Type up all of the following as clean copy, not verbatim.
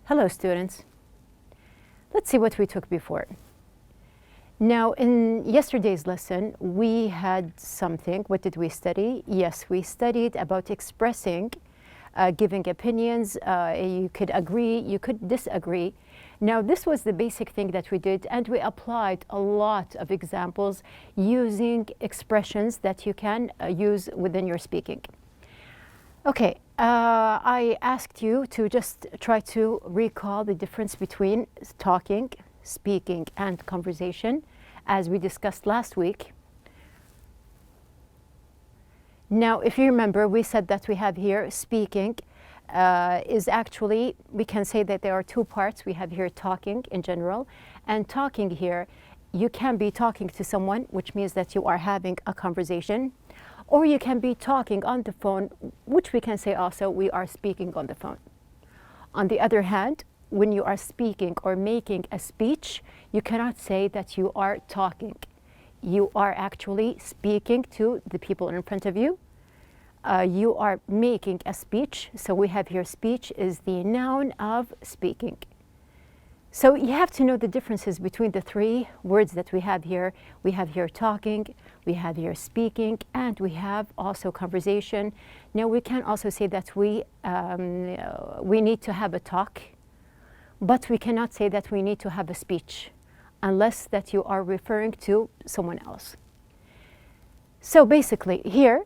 Hello, students. Let's see what we took before. Now, in yesterday's lesson, we had something. What did we study? Yes, we studied about expressing, giving opinions. You could agree, you could disagree. Now, this was the basic thing that we did, and we applied a lot of examples using expressions that you can use within your speaking. Okay, I asked you to just try to recall the difference between talking, speaking, and conversation, as we discussed last week. Now, if you remember, we said that we have here speaking is actually, we can say that there are two parts. We have here talking in general, and talking here, you can be talking to someone, which means that you are having a conversation, or you can be talking on the phone, which we can say also we are speaking on the phone. On the other hand, when you are speaking or making a speech, you cannot say that you are talking. You are actually speaking to the people in front of you. You are making a speech. So we have here speech is the noun of speaking. So you have to know the differences between the three words that we have here. We have here talking, we have here speaking, and we have also conversation. Now we can also say that we need to have a talk, but we cannot say that we need to have a speech unless that you are referring to someone else. So basically here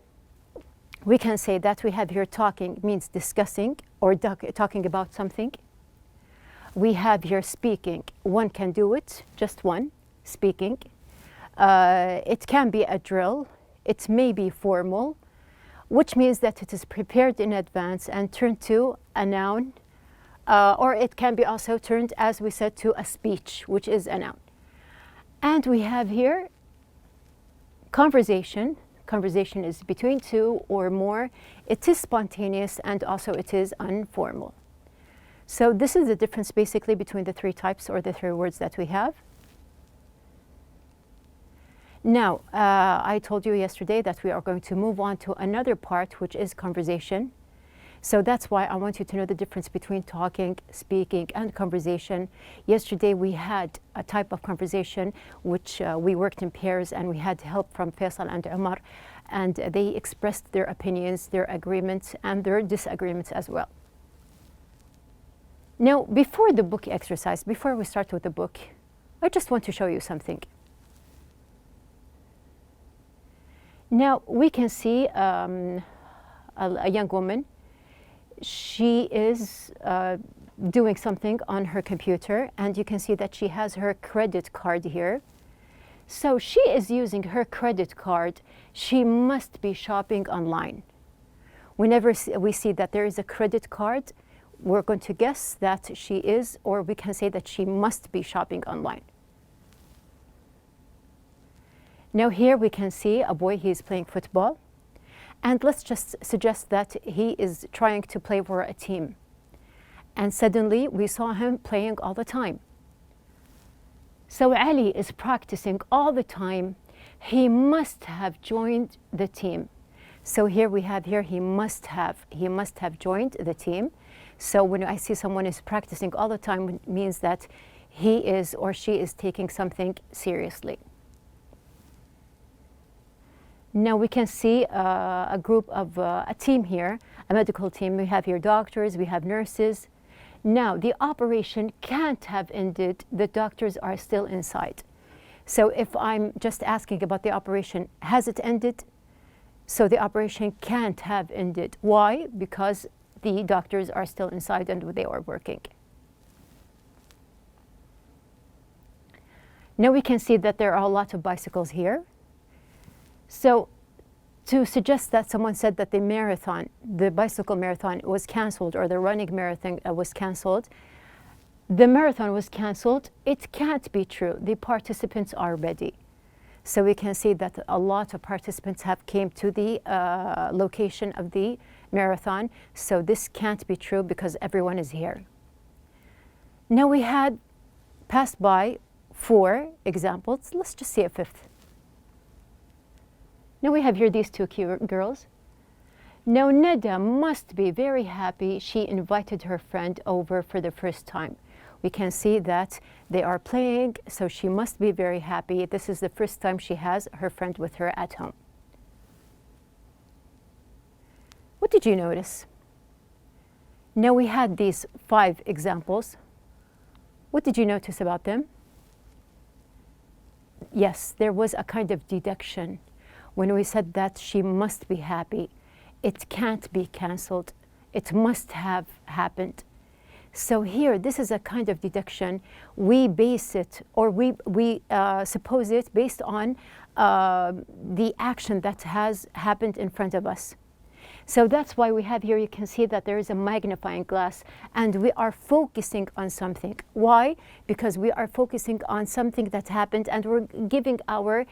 we can say that we have here talking means discussing or talking about something. We have here speaking. One can do it, just one, speaking. It can be a drill. It may be formal, which means that it is prepared in advance and turned to a noun, or it can be also turned, as we said, to a speech, which is a noun. And we have here conversation. Conversation is between two or more. It is spontaneous and also it is informal. So this is the difference basically between the three types or the three words that we have. Now, I told you yesterday that we are going to move on to another part, which is conversation. So that's why I want you to know the difference between talking, speaking, and conversation. Yesterday we had a type of conversation which we worked in pairs, and we had help from Faisal and Umar, and they expressed their opinions, their agreements, and their disagreements as well. Now, before the book exercise, before we start with the book, I just want to show you something. Now, we can see a young woman. She is doing something on her computer, and you can see that she has her credit card here. So she is using her credit card. She must be shopping online. Whenever we see that there is a credit card, we're going to guess that she is, or we can say that she must be shopping online. Now here we can see a boy, he is playing football. And let's just suggest that he is trying to play for a team. And suddenly we saw him playing all the time. So Ali is practicing all the time. He must have joined the team. So here we have here, he must have joined the team. So when I see someone is practicing all the time, it means that he is or she is taking something seriously. Now we can see a group of a team here, a medical team. We have here doctors, we have nurses. Now the operation can't have ended, the doctors are still inside. So if I'm just asking about the operation, has it ended? So the operation can't have ended. Why? Because the doctors are still inside and they are working. Now we can see that there are a lot of bicycles here. So to suggest that someone said that the marathon, the bicycle marathon was canceled, or the running marathon was canceled, the marathon was canceled, it can't be true. The participants are ready. So we can see that a lot of participants have came to the location of the marathon. So this can't be true because everyone is here. Now we had passed by 4 examples. Let's just see a 5th. Now we have here these 2 girls. Now, Neda must be very happy she invited her friend over for the first time. We can see that they are playing, so she must be very happy. This is the first time she has her friend with her at home. What did you notice? Now we had these 5 examples. What did you notice about them? Yes, there was a kind of deduction when we said that she must be happy. It can't be cancelled. It must have happened. So here, this is a kind of deduction. We base it, or we suppose it based on the action that has happened in front of us. So that's why we have here, you can see that there is a magnifying glass and we are focusing on something. Why? Because we are focusing on something that happened and we're giving our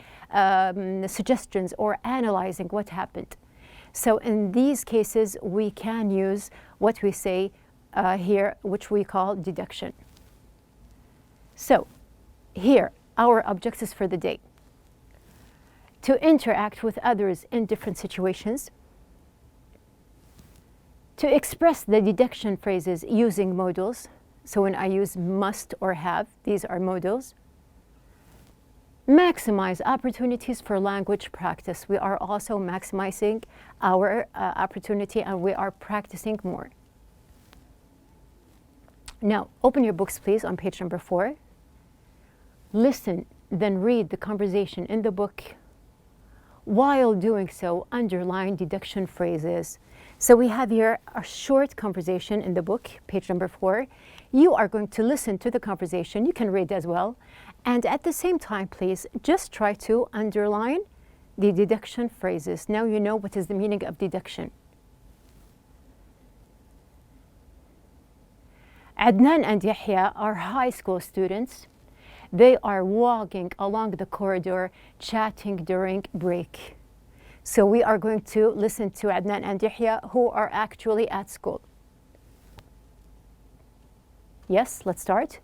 suggestions or analyzing what happened. So in these cases, we can use what we say here, which we call deduction. So here, our objectives for the day: to interact with others in different situations, to express the deduction phrases using modals. So when I use must or have, these are modals. Maximize opportunities for language practice. We are also maximizing our opportunity and we are practicing more. Now, open your books, please, on page number 4. Listen, then read the conversation in the book. While doing so, underline deduction phrases. So we have here a short conversation in the book, page number 4. You are going to listen to the conversation. You can read as well. And at the same time, please, just try to underline the deduction phrases. Now you know what is the meaning of deduction. Adnan and Yahya are high school students. They are walking along the corridor, chatting during break. So we are going to listen to Adnan and Yahya, who are actually at school. Yes, let's start.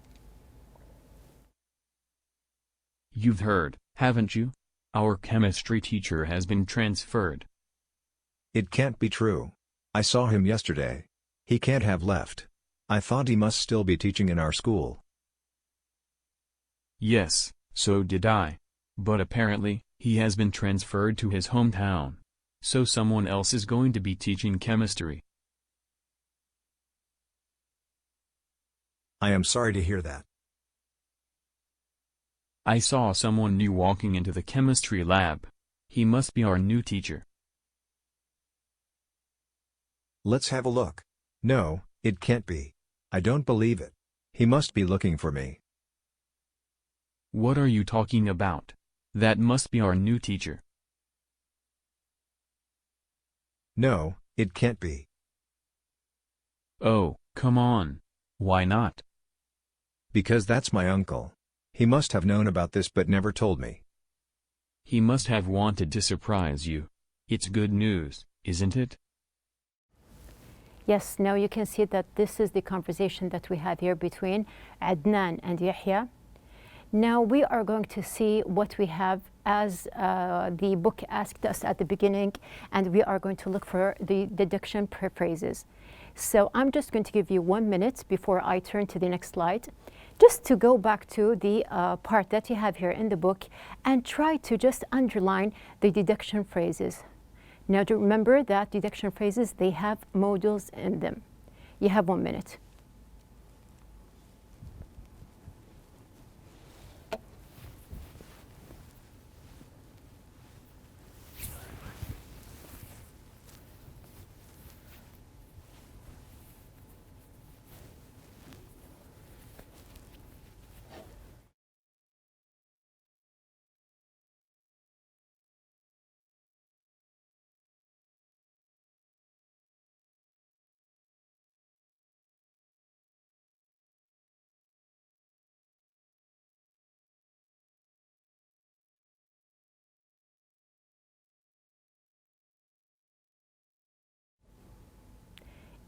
You've heard, haven't you? Our chemistry teacher has been transferred. It can't be true. I saw him yesterday. He can't have left. I thought he must still be teaching in our school. Yes, so did I. But apparently, he has been transferred to his hometown. So someone else is going to be teaching chemistry. I am sorry to hear that. I saw someone new walking into the chemistry lab. He must be our new teacher. Let's have a look. No, it can't be. I don't believe it. He must be looking for me. What are you talking about? That must be our new teacher. No, it can't be. Oh, come on. Why not? Because that's my uncle. He must have known about this but never told me. He must have wanted to surprise you. It's good news, isn't it? Yes, now you can see that this is the conversation that we have here between Adnan and Yahya. Now we are going to see what we have as the book asked us at the beginning, and we are going to look for the deduction phrases. So I'm just going to give you 1 minute before I turn to the next slide, just to go back to the part that you have here in the book and try to just underline the deduction phrases. Now to remember that deduction phrases, they have modals in them. You have 1 minute.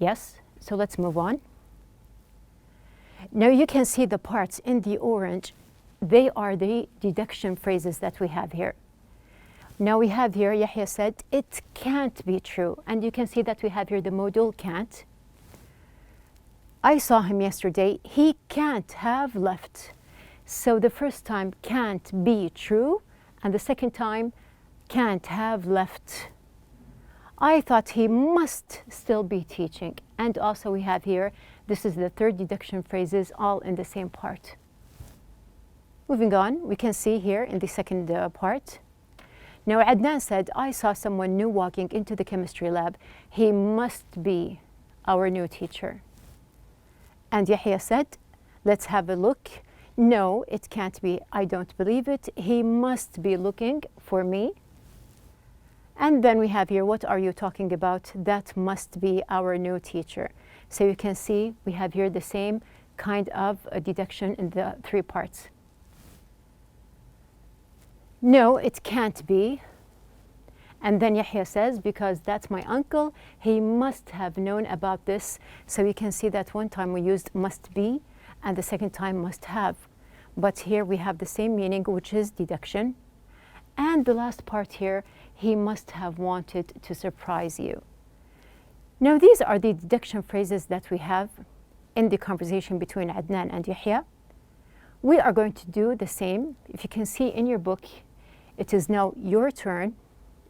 Yes, so let's move on. Now you can see the parts in the orange. They are the deduction phrases that we have here. Now we have here, Yahya said, it can't be true. And you can see that we have here the modal can't. I saw him yesterday. He can't have left. So the first time can't be true, and the second time can't have left. I thought he must still be teaching. And also we have here, this is the third deduction phrases, all in the same part. Moving on, we can see here in the second part. Now Adnan said, I saw someone new walking into the chemistry lab. He must be our new teacher. And Yahya said, let's have a look. No, it can't be. I don't believe it. He must be looking for me. And then we have here, what are you talking about? That must be our new teacher. So you can see we have here the same kind of a deduction in the three parts. No, it can't be. And then Yahya says, because that's my uncle, he must have known about this. So you can see that one time we used must be, and the second time must have. But here we have the same meaning, which is deduction. And the last part here, he must have wanted to surprise you. Now these are the deduction phrases that we have in the conversation between Adnan and Yahya. We are going to do the same. If you can see in your book, it is now your turn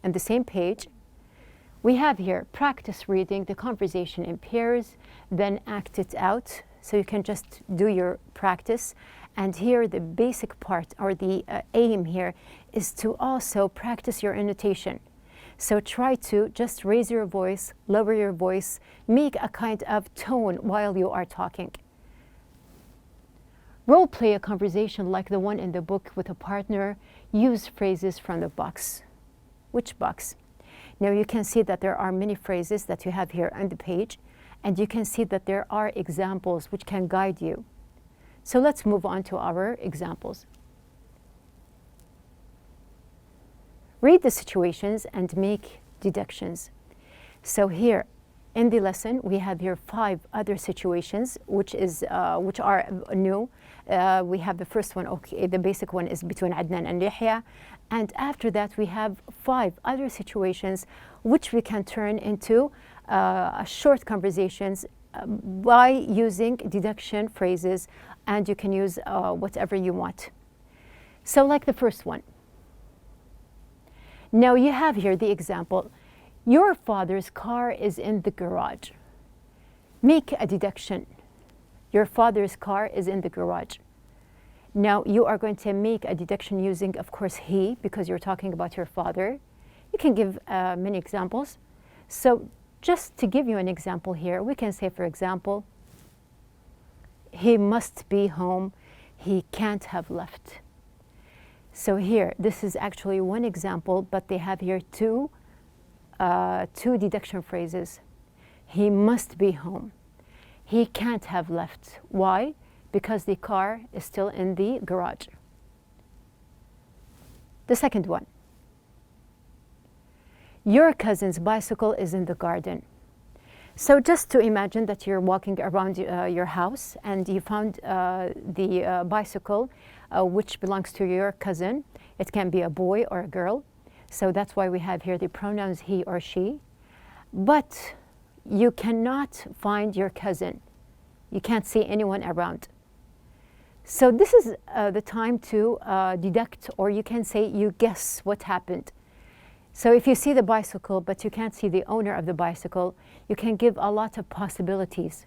on the same page. We have here practice reading the conversation in pairs, then act it out. So you can just do your practice. And here the basic part, or the aim here, is to also practice your annotation. So try to just raise your voice, lower your voice, make a kind of tone while you are talking. Role play a conversation like the one in the book with a partner. Use phrases from the box. Which box? Now you can see that there are many phrases that you have here on the page, and you can see that there are examples which can guide you. So let's move on to our examples. Read the situations and make deductions. So here in the lesson, we have here 5 other situations which are new. We have the first one, okay, the basic one is between Adnan and Yahya. And after that, we have 5 other situations which we can turn into short conversations by using deduction phrases, and you can use whatever you want. So like the first one. Now you have here the example. Your father's car is in the garage. Make a deduction. Your father's car is in the garage. Now you are going to make a deduction using, of course, he, because you're talking about your father. You can give many examples. So just to give you an example here, we can say, for example, he must be home. He can't have left. So here, this is actually one example, but they have here two deduction phrases. He must be home. He can't have left. Why? Because the car is still in the garage. The second one. Your cousin's bicycle is in the garden. So just to imagine that you're walking around your house and you found the bicycle which belongs to your cousin. It can be a boy or a girl. So that's why we have here the pronouns he or she. But you cannot find your cousin. You can't see anyone around. So this is the time to deduct, or you can say you guess what happened. So if you see the bicycle, but you can't see the owner of the bicycle, you can give a lot of possibilities.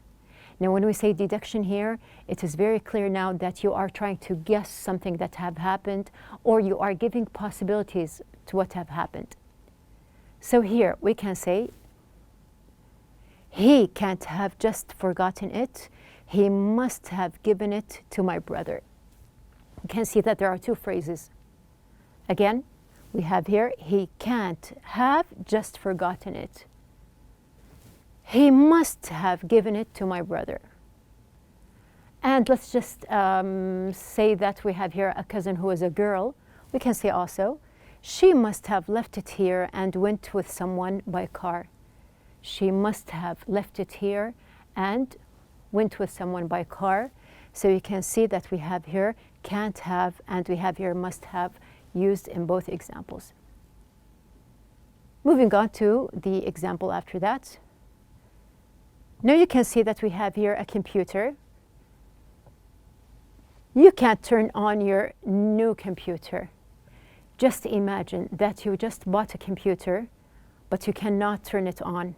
Now, when we say deduction here, it is very clear now that you are trying to guess something that have happened, or you are giving possibilities to what have happened. So here we can say, he can't have just forgotten it. He must have given it to my brother. You can see that there are 2 phrases. Again, we have here, he can't have just forgotten it. He must have given it to my brother. And let's just say that we have here a cousin who is a girl. We can say also, she must have left it here and went with someone by car. She must have left it here and went with someone by car. So you can see that we have here can't have and we have here must have used in both examples. Moving on to the example after that. Now you can see that we have here a computer. You can't turn on your new computer. Just imagine that you just bought a computer, but you cannot turn it on.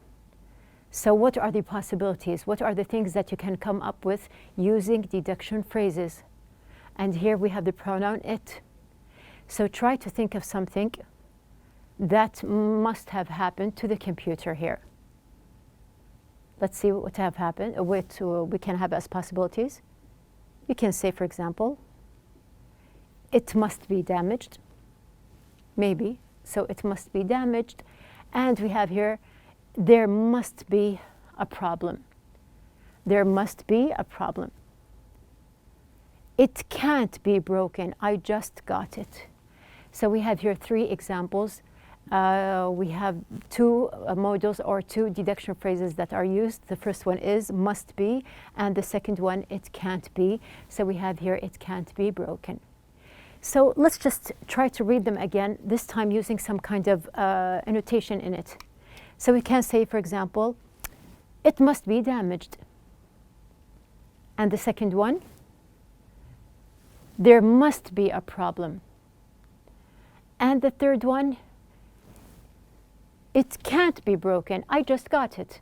So what are the possibilities? What are the things that you can come up with using deduction phrases? And here we have the pronoun it. So try to think of something that must have happened to the computer here. Let's see what have happened, what we can have as possibilities. You can say, for example, it must be damaged. Maybe. So it must be damaged. And we have here, there must be a problem. There must be a problem. It can't be broken. I just got it. So we have here 3 examples. We have 2 modals or 2 deduction phrases that are used. The first one is must be, and the second one, it can't be. So we have here, it can't be broken. So let's just try to read them again, this time using some kind of annotation in it. So we can say, for example, it must be damaged. And the second one, there must be a problem. And the third one, it can't be broken. I just got it.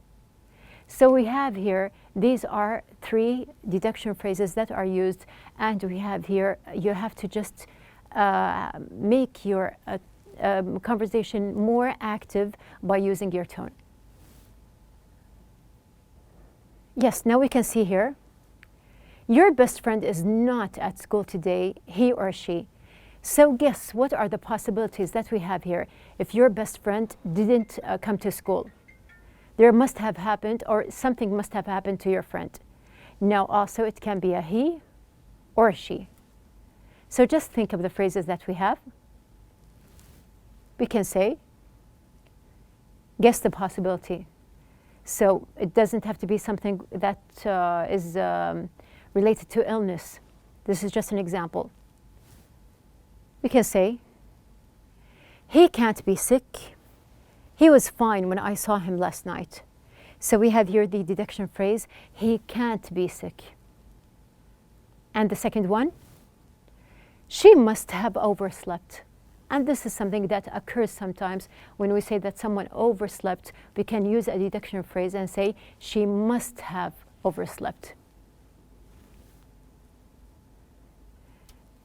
So we have here, these are 3 deduction phrases that are used, and we have here, you have to just make your conversation more active by using your tone. Yes, now we can see here, your best friend is not at school today, he or she. So guess what are the possibilities that we have here if your best friend didn't come to school? There must have happened, or something must have happened to your friend. Now also it can be a he or a she. So just think of the phrases that we have. We can say, guess the possibility. So it doesn't have to be something that is related to illness. This is just an example. We can say, he can't be sick. He was fine when I saw him last night. So we have here the deduction phrase, he can't be sick. And the second one, she must have overslept. And this is something that occurs sometimes when we say that someone overslept. We can use a deduction phrase and say, she must have overslept.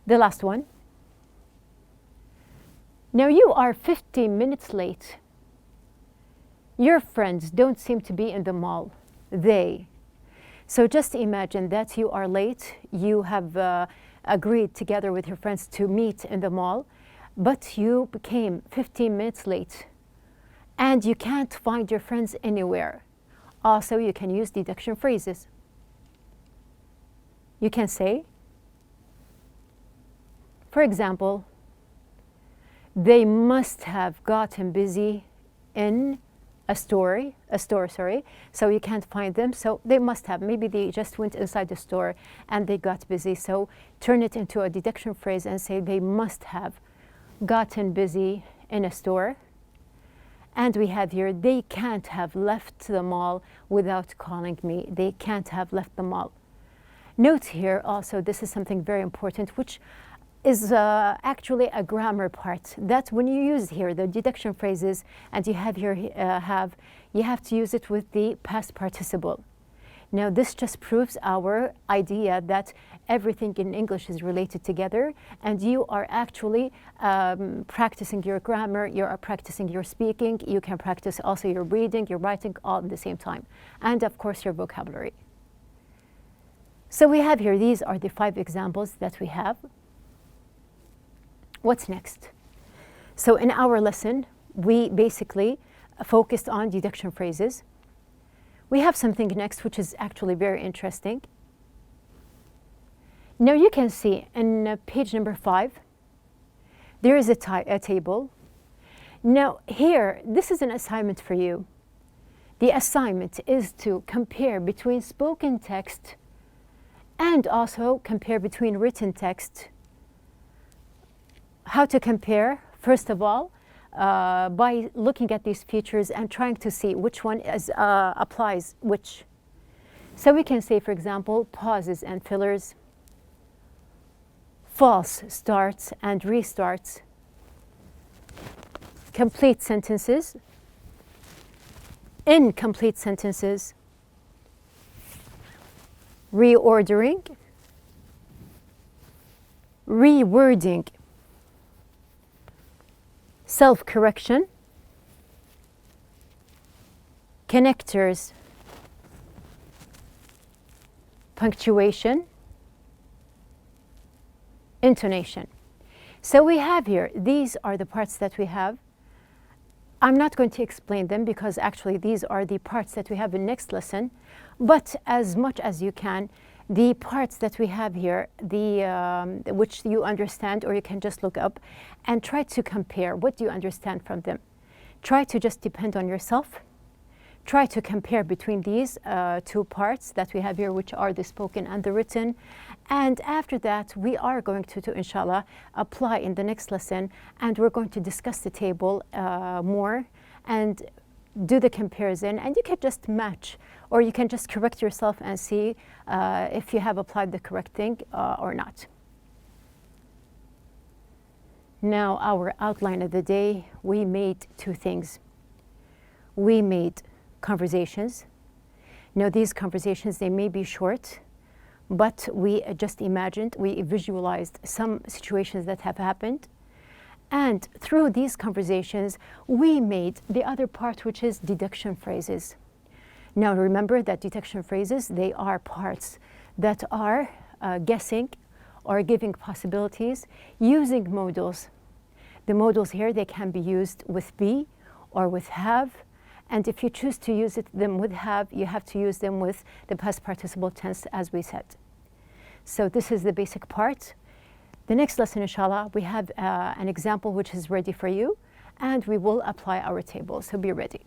The last one. Now you are 50 minutes late. Your friends don't seem to be in the mall. They. So just imagine that you are late. You have agreed together with your friends to meet in the mall, but you became 15 minutes late and you can't find your friends anywhere. Also, you can use deduction phrases. You can say, for example, they must have gotten busy in a store, so you can't find them. So they must have, maybe they just went inside the store and they got busy. So turn it into a deduction phrase and say they must have gotten busy in a store. And we have here, they can't have left the mall without calling me. They can't have left the mall. Note here also, this is something very important, which is actually a grammar part, that when you use here the deduction phrases and you have here you have to use it with the past participle. Now this just proves our idea that everything in English is related together, and you are actually practicing your grammar, you are practicing your speaking, you can practice also your reading, your writing, all at the same time, and of course your vocabulary. So we have here, these are the 5 examples that we have. What's next? So in our lesson, we basically focused on deduction phrases. We have something next which is actually very interesting. Now you can see in page number 5, there is a table. Now here, this is an assignment for you. The assignment is to compare between spoken text and also compare between written text. How to compare? First of all, by looking at these features and trying to see which one applies which. So we can say, for example, pauses and fillers, false starts and restarts, complete sentences, incomplete sentences, reordering, rewording, self-correction, connectors, punctuation, intonation. So we have here, these are the parts that we have. I'm not going to explain them because actually these are the parts that we have in next lesson, but as much as you can, the parts that we have here, which you understand, or you can just look up and try to compare what do you understand from them. Try to just depend on yourself. Try to compare between these two parts that we have here, which are the spoken and the written. And after that, we are going to inshallah, apply in the next lesson, and we're going to discuss the table more and do the comparison, and you can just match, or you can just correct yourself and see if you have applied the correct thing or not. Now, our outline of the day, we made two things. We made conversations. Now, these conversations, they may be short, but we just imagined, we visualized some situations that have happened. And through these conversations, we made the other part, which is deduction phrases. Now, remember that deduction phrases, they are parts that are guessing or giving possibilities using modals. The modals here, they can be used with be or with have. And if you choose to use them with have, you have to use them with the past participle tense, as we said. So this is the basic part. The next lesson, inshallah, we have an example which is ready for you, and we will apply our table. So be ready.